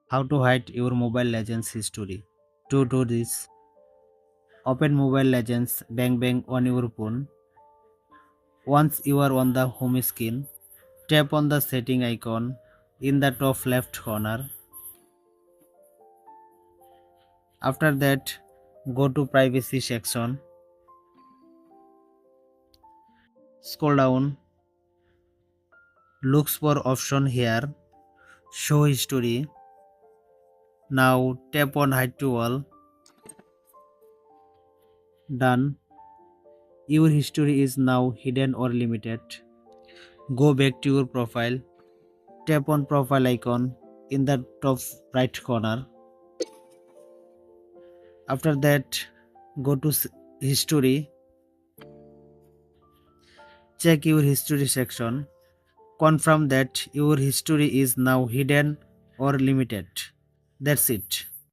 How to hide your Mobile Legends history. To do this, open Mobile Legends Bang Bang on your phone. Once you are on the home screen, tap on the setting icon in the top left corner. After that, go to privacy section. Scroll down, looks for option here, show history. Now tap on hide to all. Done. Your history is now hidden or limited. Go back to your profile. Tap on profile icon in the top right corner. After that, go to history. Check your history section. Confirm that your history is now hidden or limited. That's it.